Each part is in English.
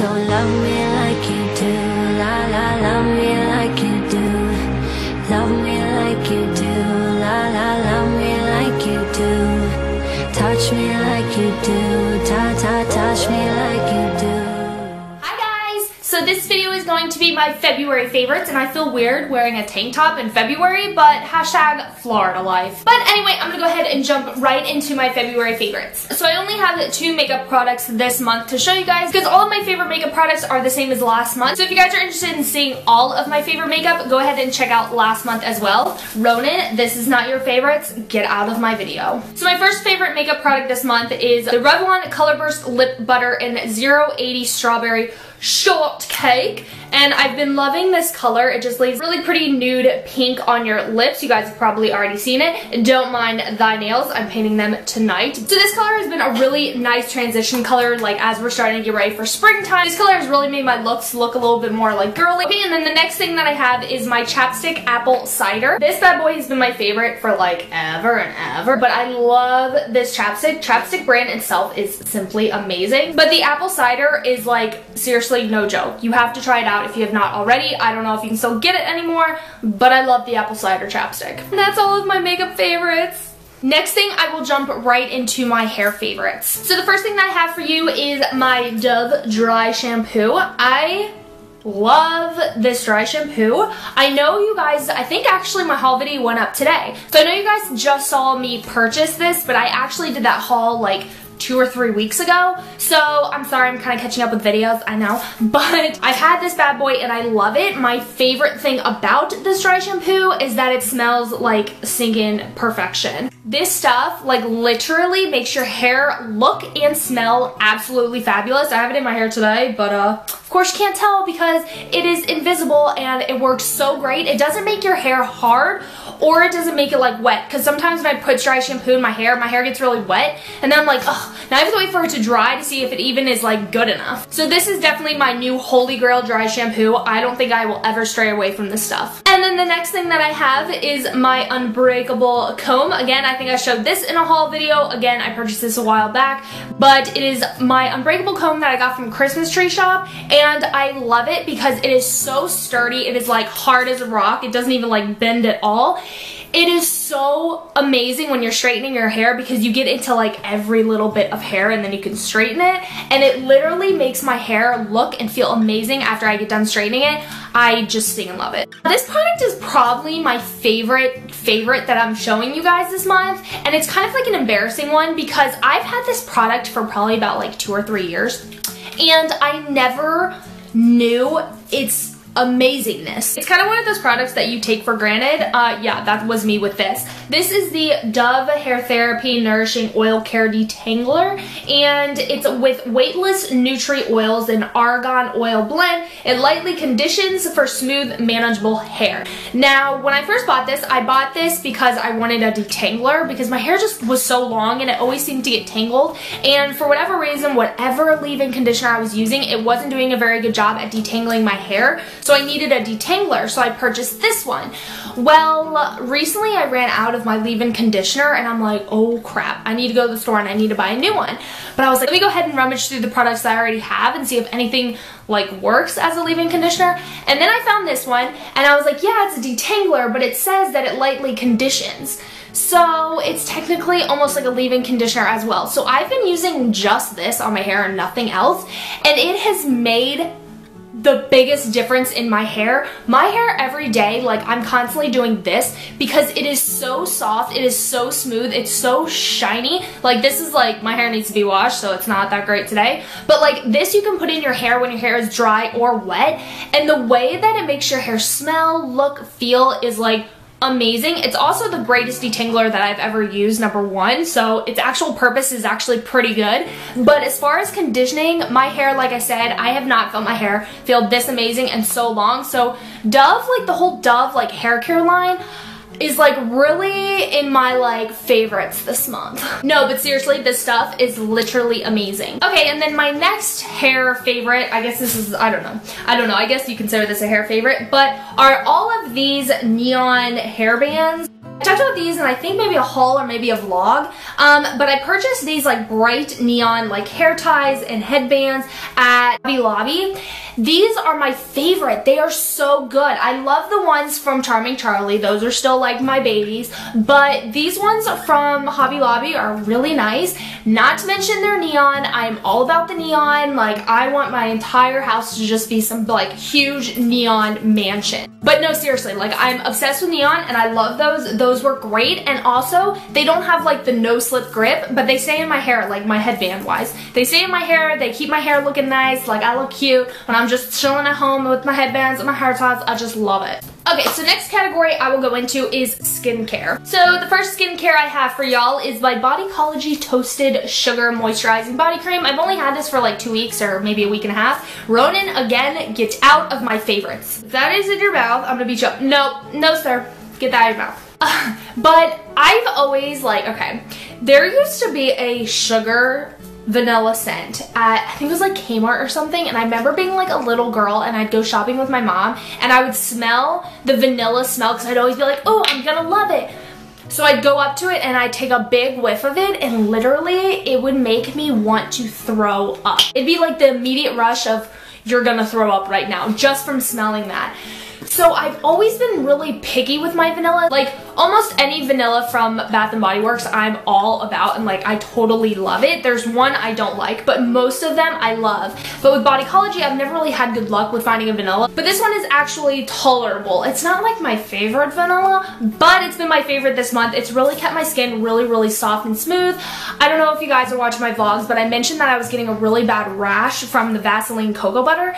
So love me like you do, la la, love me like you do. Love me like you do, la la, love me like you do. Touch me like you do, touch me like you do. So this video is going to be my February favorites, and I feel weird wearing a tank top in February, but hashtag Florida life. But anyway, I'm gonna go ahead and jump right into my February favorites. So I only have 2 makeup products this month to show you guys, because all of my favorite makeup products are the same as last month. So if you guys are interested in seeing all of my favorite makeup, go ahead and check out last month as well. Ronan, this is not your favorites, get out of my video. So my first favorite makeup product this month is the Revlon Colorburst Lip Butter in 080 Strawberry Shortcake, and I've been loving this color. It just lays really pretty nude pink on your lips. You guys have probably already seen it. Don't mind thy nails, I'm painting them tonight. So this color has been a really nice transition color, like as we're starting to get ready for springtime. This color has really made my looks look a little bit more like girly. Okay, and then the next thing that I have is my Chapstick Apple Cider. This bad boy has been my favorite for like ever and ever, but I love this chapstick. Chapstick brand itself is simply amazing, but the Apple Cider is like seriously no joke. You have to try it out if you have not already. I don't know if you can still get it anymore, but I love the Apple Cider chapstick. And that's all of my makeup favorites. Next thing, I will jump right into my hair favorites. So the first thing that I have for you is my Dove Dry Shampoo. I love this dry shampoo. I know you guys, I think actually my haul video went up today. So I know you guys just saw me purchase this, but I actually did that haul like 2 or 3 weeks ago, so I'm sorry, I'm kind of catching up with videos, I know, but I've had this bad boy and I love it. My favorite thing about this dry shampoo is that it smells like singing perfection. This stuff like literally makes your hair look and smell absolutely fabulous. I have it in my hair today, but of course you can't tell because it is invisible and it works so great. It doesn't make your hair hard, or it doesn't make it like wet, because sometimes when I put dry shampoo in my hair gets really wet, and then I'm like, oh, now I have to wait for it to dry to see if it even is like good enough. So this is definitely my new holy grail dry shampoo. I don't think I will ever stray away from this stuff. And then the next thing that I have is my Unbreakable Comb. Again, I think I showed this in a haul video. Again, I purchased this a while back, but it is my Unbreakable Comb that I got from Christmas Tree Shop, and I love it because it is so sturdy. It is like hard as a rock. It doesn't even like bend at all. It is so amazing when you're straightening your hair because you get into like every little bit of hair and then you can straighten it, and it literally makes my hair look and feel amazing after I get done straightening it. I just sing and love it. This product is probably my favorite that I'm showing you guys this month, and it's kind of like an embarrassing one because I've had this product for probably about like 2 or 3 years, and I never knew its amazingness. It's kind of one of those products that you take for granted. Yeah, that was me with this. This is the Dove Hair Therapy Nourishing Oil Care Detangler, and it's with weightless nutri oils and argan oil blend. It lightly conditions for smooth, manageable hair. Now, when I first bought this, I bought this because I wanted a detangler because my hair just was so long and it always seemed to get tangled, and for whatever reason, whatever leave-in conditioner I was using, it wasn't doing a very good job at detangling my hair. So I needed a detangler, so I purchased this one. Well, recently I ran out of my leave-in conditioner and I'm like, oh crap, I need to go to the store and I need to buy a new one. But I was like, let me go ahead and rummage through the products that I already have and see if anything like works as a leave-in conditioner. And then I found this one and I was like, yeah, it's a detangler, but it says that it lightly conditions. So it's technically almost like a leave-in conditioner as well. So I've been using just this on my hair and nothing else, and it has made the biggest difference in my hair. My hair every day, like I'm constantly doing this because it is so soft, it is so smooth, it's so shiny. Like this is like, my hair needs to be washed, so it's not that great today. But like this you can put in your hair when your hair is dry or wet, and the way that it makes your hair smell, look, feel is like amazing. It's also the greatest detangler that I've ever used, #1, so its actual purpose is actually pretty good. But as far as conditioning, my hair, like I said, I have not felt my hair feel this amazing in so long. So Dove, like the whole Dove like hair care line, is like really in my like favorites this month. No, but seriously, this stuff is literally amazing. Okay, and then my next hair favorite, I guess this is, I don't know, I guess you consider this a hair favorite, but are all of these neon hair bands. I talked about these in I think maybe a haul or maybe a vlog, but I purchased these like bright neon like hair ties and headbands at Hobby Lobby. These are my favorite. They are so good. I love the ones from Charming Charlie. Those are still like my babies, but these ones from Hobby Lobby are really nice. Not to mention they're neon. I'm all about the neon. Like, I want my entire house to just be some like huge neon mansion. But no, seriously, like I'm obsessed with neon and I love those. Those work great, and also they don't have like the no slip grip, but they stay in my hair, like my headband wise. They stay in my hair, they keep my hair looking nice, like I look cute when I'm just chilling at home with my headbands and my hair ties. I just love it. Okay, so next category I will go into is skincare. So the first skincare I have for y'all is my Bodycology Toasted Sugar Moisturizing Body Cream. I've only had this for like 2 weeks or maybe a week and a half. Ronan, again, get out of my favorites. If that is in your mouth, I'm gonna beat you up. No sir, get that out of your mouth. But I've always like, okay, there used to be a sugar vanilla scent at, I think it was like Kmart or something, and I remember being like a little girl and I'd go shopping with my mom and I would smell the vanilla smell because I'd always be like, oh, I'm gonna love it. So I'd go up to it and I'd take a big whiff of it, and literally it would make me want to throw up. It'd be like the immediate rush of, you're gonna throw up right now just from smelling that. So I've always been really picky with my vanilla. Like almost any vanilla from Bath & Body Works I'm all about, and like I totally love it. There's one I don't like, but most of them I love. But with Bodycology, I've never really had good luck with finding a vanilla. But this one is actually tolerable. It's not like my favorite vanilla, but it's been my favorite this month. It's really kept my skin really soft and smooth. I don't know if you guys are watching my vlogs, but I mentioned that I was getting a really bad rash from the Vaseline cocoa butter.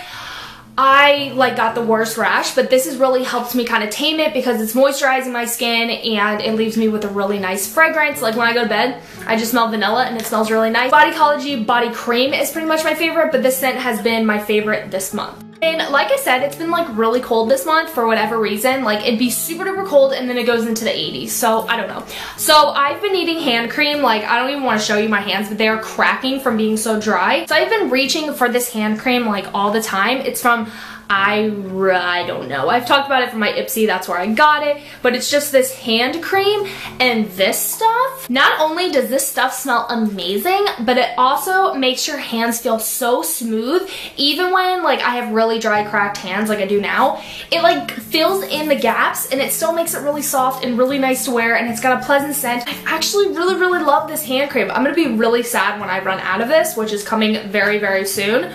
I like got the worst rash, but this has really helped me kind of tame it because it's moisturizing my skin and it leaves me with a really nice fragrance. Like when I go to bed, I just smell vanilla and it smells really nice. Bodycology Body Cream is pretty much my favorite, but this scent has been my favorite this month. And like I said, it's been like really cold this month for whatever reason. Like it'd be super duper cold and then it goes into the 80s. So I don't know. So I've been needing hand cream. Like I don't even want to show you my hands, but they are cracking from being so dry. So I've been reaching for this hand cream like all the time. It's from I don't know. I've talked about it from my Ipsy, that's where I got it, but it's just this hand cream, and this stuff, not only does this stuff smell amazing, but it also makes your hands feel so smooth. Even when like I have really dry, cracked hands like I do now, it like fills in the gaps and it still makes it really soft and really nice to wear, and it's got a pleasant scent. I actually really love this hand cream. I'm gonna be really sad when I run out of this, which is coming very soon.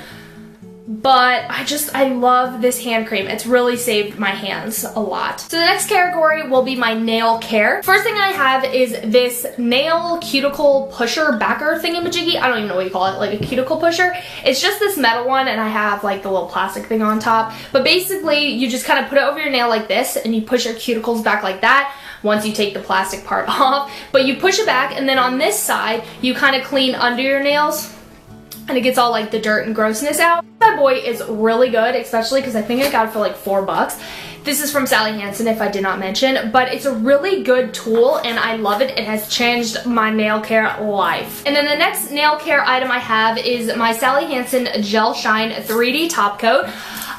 But I love this hand cream. It's really saved my hands a lot. So the next category will be my nail care. First thing I have is this nail cuticle pusher backer thingamajiggy. I don't even know what you call it, like a cuticle pusher. It's just this metal one, and I have like the little plastic thing on top. But basically, you just kind of put it over your nail like this, and you push your cuticles back like that once you take the plastic part off. But you push it back, and then on this side, you kind of clean under your nails, and it gets all like the dirt and grossness out. That boy is really good, especially because I think I got it for like $4. This is from Sally Hansen, if I did not mention, but it's a really good tool and I love it. It has changed my nail care life. And then the next nail care item I have is my Sally Hansen Gel Shine 3D Top Coat.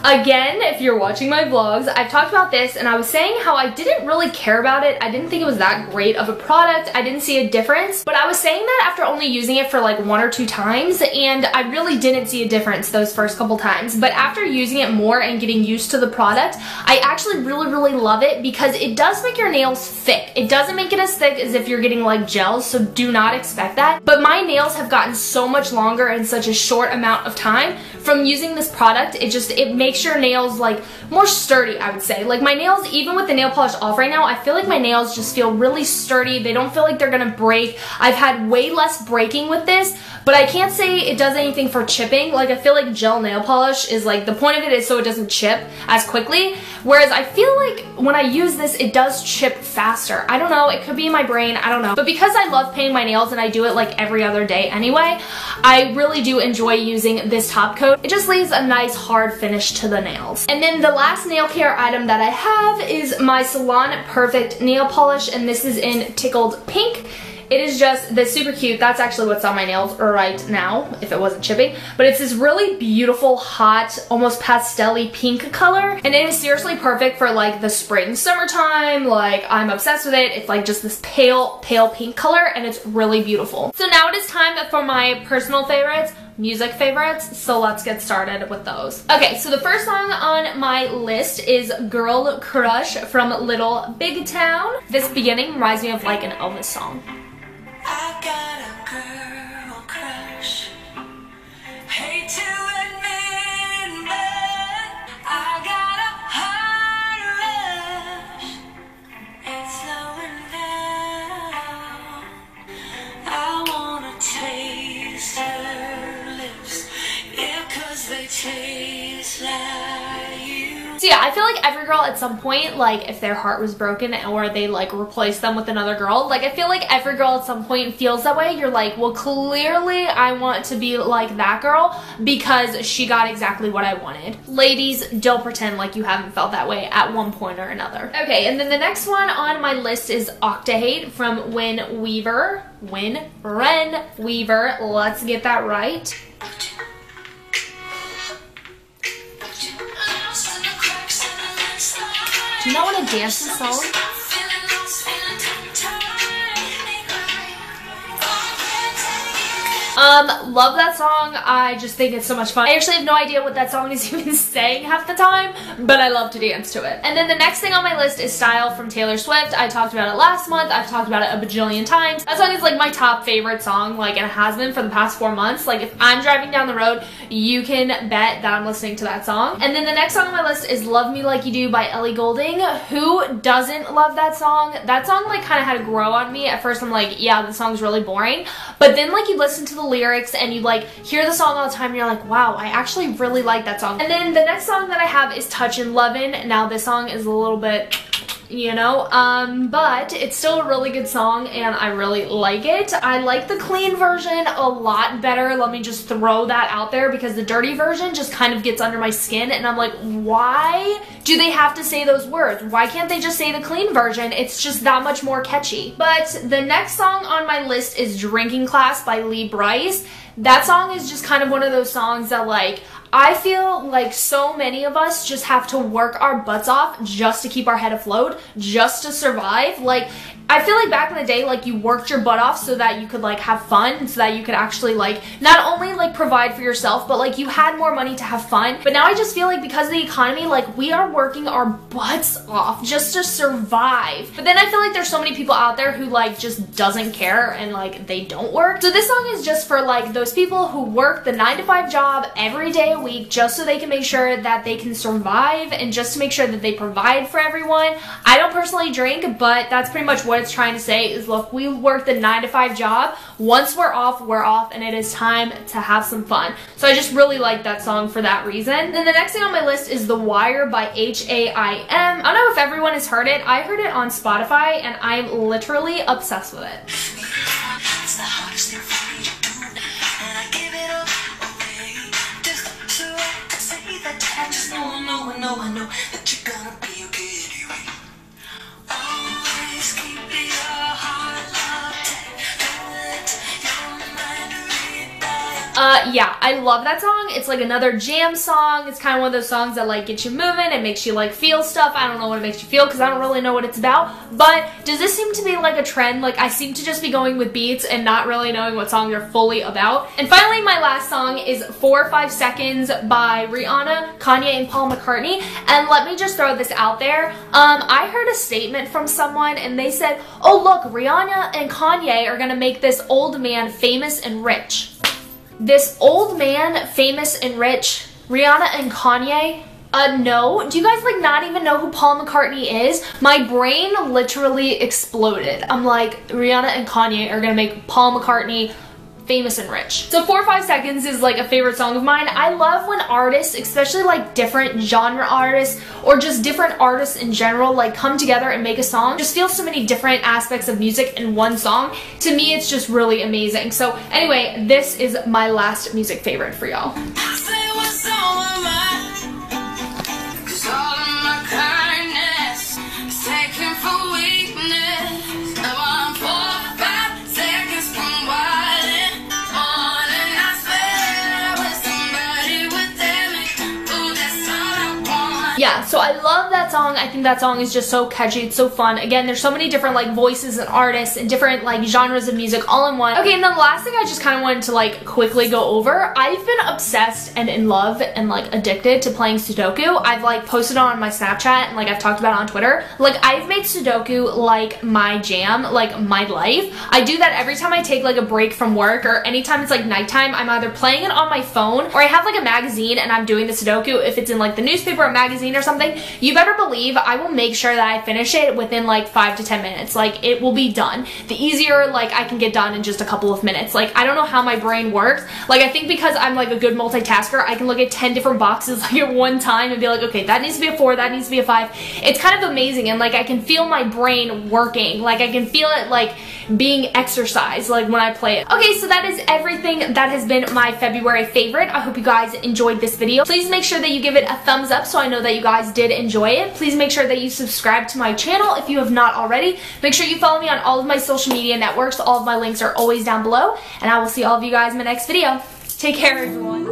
Again, if you're watching my vlogs, I've talked about this and I was saying how I didn't really care about it. I didn't think it was that great of a product. I didn't see a difference, but I was saying that after only using it for like 1 or 2 times, and I really didn't see a difference those first couple times. But after using it more and getting used to the product, I actually really love it because it does make your nails thick. It doesn't make it as thick as if you're getting like gels, so do not expect that. But my nails have gotten so much longer in such a short amount of time from using this product. It makes your nails like more sturdy, I would say. Like my nails, even with the nail polish off right now, I feel like my nails just feel really sturdy. They don't feel like they're gonna break. I've had way less breaking with this, but I can't say it does anything for chipping. Like I feel like gel nail polish is like, the point of it is so it doesn't chip as quickly, whereas I feel like when I use this, it does chip faster. I don't know, it could be in my brain, I don't know. But because I love painting my nails and I do it like every other day anyway, I really do enjoy using this top coat. It just leaves a nice hard finish to the nails. And then the last nail care item that I have is my Salon Perfect nail polish, and this is in Tickled Pink. It is just this super cute. That's actually what's on my nails right now, if it wasn't chipping. But it's this really beautiful, hot, almost pastel-y pink color. And it is seriously perfect for like the spring, summertime. Like, I'm obsessed with it. It's like just this pale, pale pink color, and it's really beautiful. So now it is time for my personal favorites, music favorites, so let's get started with those. Okay, so the first song on my list is Girl Crush from Little Big Town. This beginning reminds me of like an Elvis song. I got a girl crush, hate to admit, but I got a heart rush, it's slowing down. I wanna taste her lips, yeah, 'cause they taste like you. So yeah, I feel like every girl at some point, like if their heart was broken or they like replaced them with another girl, like I feel like every girl at some point feels that way. You're like, well, clearly I want to be like that girl because she got exactly what I wanted. Ladies, don't pretend like you haven't felt that way at one point or another. Okay, and then the next one on my list is Octahate from Ryn Weaver. Ryn Weaver. Let's get that right. Do you not want to dance this song? Love that song. I just think it's so much fun. I actually have no idea what that song is even saying half the time, but I love to dance to it. And then the next thing on my list is Style from Taylor Swift. I talked about it last month. I've talked about it a bajillion times. That song is like my top favorite song, like, and it has been for the past 4 months. Like, if I'm driving down the road, you can bet that I'm listening to that song. And then the next song on my list is Love Me Like You Do by Ellie Goulding. Who doesn't love that song? That song like kind of had to grow on me. At first I'm like, yeah, the song's really boring. But then like you listen to the lyrics and you like hear the song all the time and you're like, wow, I actually really like that song. And then the next song that I have is Touchin' Lovin'. Now this song is a little bit, you know, but it's still a really good song and I really like it. I like the clean version a lot better. Let me just throw that out there because the dirty version just kind of gets under my skin and I'm like, why do they have to say those words? Why can't they just say the clean version? It's just that much more catchy. But the next song on my list is Drinking Class by Lee Brice. That song is just kind of one of those songs that like, I feel like so many of us just have to work our butts off just to keep our head afloat, just to survive. Like, I feel like back in the day, like, you worked your butt off so that you could, like, have fun, so that you could actually, like, not only, like, provide for yourself, but, like, you had more money to have fun. But now I just feel like because of the economy, like, we are working our butts off just to survive. But then I feel like there's so many people out there who, like, just doesn't care and, like, they don't work. So this song is just for, like, those people who work the 9-to-5 job every day a week just so they can make sure that they can survive and just to make sure that they provide for everyone. I don't personally drink, but that's pretty much what it's trying to say is, look, we work the 9-to-5 job. Once we're off, and it is time to have some fun. So I just really like that song for that reason. Then the next thing on my list is The Wire by H.A.I.M. I don't know if everyone has heard it. I heard it on Spotify and I'm literally obsessed with it. It's the hardest thing for me to do, and I give it up away just so I can say that I just know that you're gonna be okay anyway. Always keep your heart locked, don't let your mind read that. Yeah, I love that song. It's like another jam song. It's kind of one of those songs that like get you moving. It makes you like feel stuff. I don't know what it makes you feel because I don't really know what it's about. But does this seem to be like a trend? Like, I seem to just be going with beats and not really knowing what songs are fully about. And finally, my last song is 4 or 5 Seconds by Rihanna, Kanye, and Paul McCartney. And let me just throw this out there. I heard a statement from someone and they said, oh look, Rihanna and Kanye are gonna make this old man famous and rich. This old man, famous and rich, Rihanna and Kanye? No. Do you guys like not even know who Paul McCartney is? My brain literally exploded. I'm like, Rihanna and Kanye are gonna make Paul McCartney famous and rich. So 4 or 5 Seconds is like a favorite song of mine. I love when artists, especially like different genre artists or just different artists in general, like come together and make a song. Just feel so many different aspects of music in one song. To me, it's just really amazing. So anyway, this is my last music favorite for y'all. Yeah, so I love that song. I think that song is just so catchy. It's so fun. Again, there's so many different like voices and artists and different like genres of music all in one. Okay, and then the last thing I just kind of wanted to like quickly go over. I've been obsessed and in love and like addicted to playing Sudoku. I've like posted on my Snapchat and like I've talked about it on Twitter. Like I've made Sudoku like my jam, like my life. I do that every time I take like a break from work or anytime it's like nighttime. I'm either playing it on my phone or I have like a magazine and I'm doing the Sudoku. If it's in like the newspaper or magazine or something, you better believe I will make sure that I finish it within like 5 to 10 minutes. Like it will be done. The easier like I can get done in just a couple of minutes. Like I don't know how my brain works. Like I think because I'm like a good multitasker, I can look at 10 different boxes like at one time and be like, okay, that needs to be a 4, that needs to be a 5. It's kind of amazing, and like I can feel my brain working. Like I can feel it like being exercised like when I play it. Okay, so that is everything that has been my February favorite. I hope you guys enjoyed this video. Please make sure that you give it a thumbs up so I know that you guys did enjoy it. Please make sure that you subscribe to my channel if you have not already. Make sure you follow me on all of my social media networks. All of my links are always down below, and I will see all of you guys in my next video. Take care, everyone.